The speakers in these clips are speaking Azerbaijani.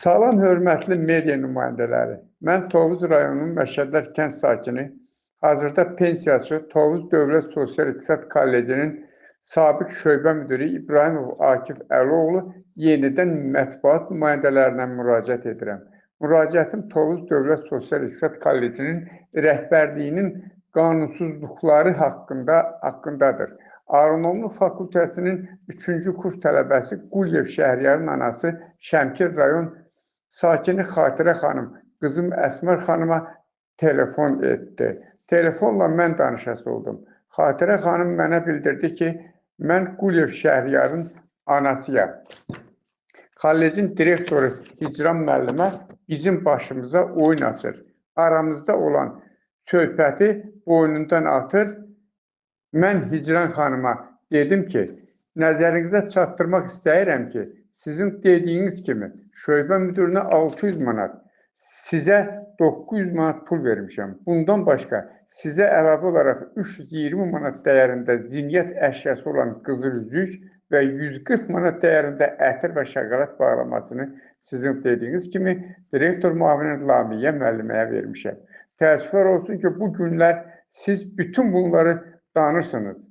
Salam, hörmətli media nümayəndələri. Mən Tovuz rayonunun Məşədlər kənd sakini, hazırda pensiyaçı Tovuz Dövlət Sosial-İqtisad Kollecinin sabiq şöbə müdiri İbrahimov Akif Əloğlu yenidən mətbuat nümayəndələrinə müraciət edirəm. Müraciətim Tovuz Dövlət Sosial-İqtisad Kollecinin rəhbərliyinin qanunsuzluqları haqqındadır. Agronomluq fakültəsinin 3-cü kurs tələbəsi Quliyev Şəhriyarın anası Şəmkir rayon sakini Xatirə xanım qızım Əsmər xanıma telefon etdi. Telefonla mən danışası oldum. Xatirə xanım mənə bildirdi ki, mən Quliyev Şəhriyarın anasıyam. Kollecin direktoru Hicran müəllimə bizim başımıza oyun açır. Aramızda olan söhbəti boynundan atır. Mən Hicran xanıma dedim ki, nəzərinizə çatdırmaq istəyirəm ki, sizin dediyiniz kimi şöbə müdürünə 600 manat, sizə 900 manat pul vermişəm. Bundan başqa sizə əlavə olaraq 320 manat dəyərində zinniyyət əşyası olan qızıl üzük və 140 manat dəyərində ətir və şokolad bağlamasını sizin dediyiniz kimi direktor müavini Lamiyə müəlliməyə vermişəm. Təəssüflər olsun ki, bu günlər siz bütün bunları danırsınız.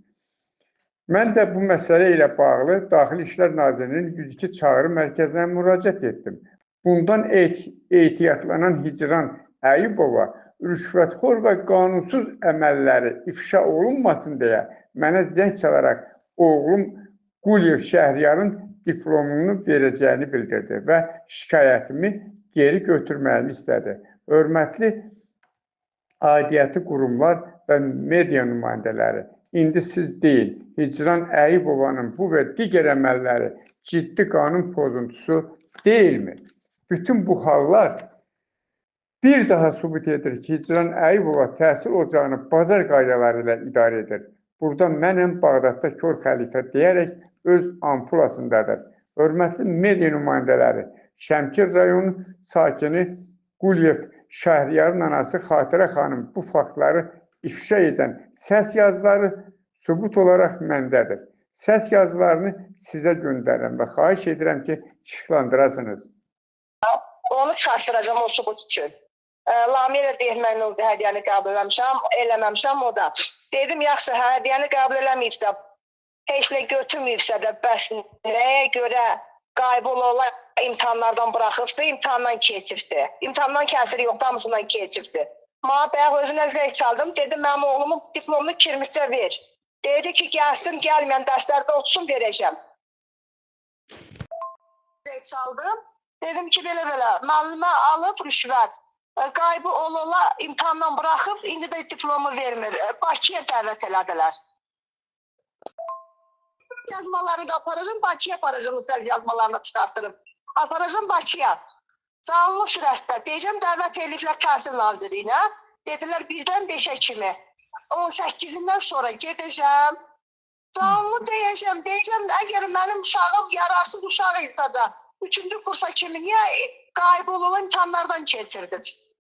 Mən də bu məsələ ilə bağlı Daxili İşlər Nazirliyinin 102 çağrı mərkəzinə müraciət etdim. Bundan ehtiyatlanan Hicran Əyubova rüşvətxor və qanunsuz əməlləri ifşa olunmasın deyə mənə zəng çalaraq oğlum Quliyev Şəhriyarın diplomunu verəcəyini bildirdi və şikayətimi geri götürməyimi istədi. Hörmətli aidiyyəti qurumlar və media nümayəndələri, indi siz deyil, Hicran Əyubovanın bu və digər əməlləri ciddi qanun pozuntusu deyilmi? Bütün bu hallar bir daha sübut edir ki, Hicran Əyubova təhsil ocağını bazar qaydaları ilə idarə edir. Burada mənəm Bağdadda kör xəlifə deyərək öz ampulasındadır. Hörmətli media nümayəndələri, Şəmkir rayonu sakini Quliyev Şəhriyarın anası Xatirə xanım bu faktları ifşa edən səs yazıları sübut olaraq məndədir. Səs yazılarını sizə göndərirəm və xahiş edirəm ki, işıqlandırasınız. Onu çıxartdıracam o sübut üçün. Lamiyə ilə deyir, mən o hədiyyəni qəbul eləməmişəm o da. Dedim, yaxşı, hədiyyəni qəbul eləməyibsə, heç nə götürməyibsə də, bəs nəyə görə qaybola imtahanlardan buraxıbdı, imtahandan keçibdi. İmtahandan kəsiri yoxdur, hamısından keçibdi. Mənə bayaq özünə zəng çaldım, dedim, mənim oğlumun diplomunu kirmişcə ver. Dedi ki, gəlsin, gəlməyən dərslərdə otsun, verəcəm. Zəng çaldım, dedim ki, belə-belə, müəllimə alıb rüşvət, qaybı ola imtahandan buraxıb, indi də diplomu vermir. Bakıya dəvət elədilər. Yazmalarını da aparacam, Bakıya aparacam, söz yazmalarını çıxartdırıb. Aparacam Bakıya. Canlı sürətdə. Deyəcəm, dəvət eliflər Təhsil Nazirliyinə. Dedilər, bizdən 5-ə kimi. 18-dən sonra gedəcəm. Canlı deyəcəm, əgər mənim uşağım yararsız uşaq isə da 3-cü kursa kimi niyə qayb olan imtahanlardan keçirdim?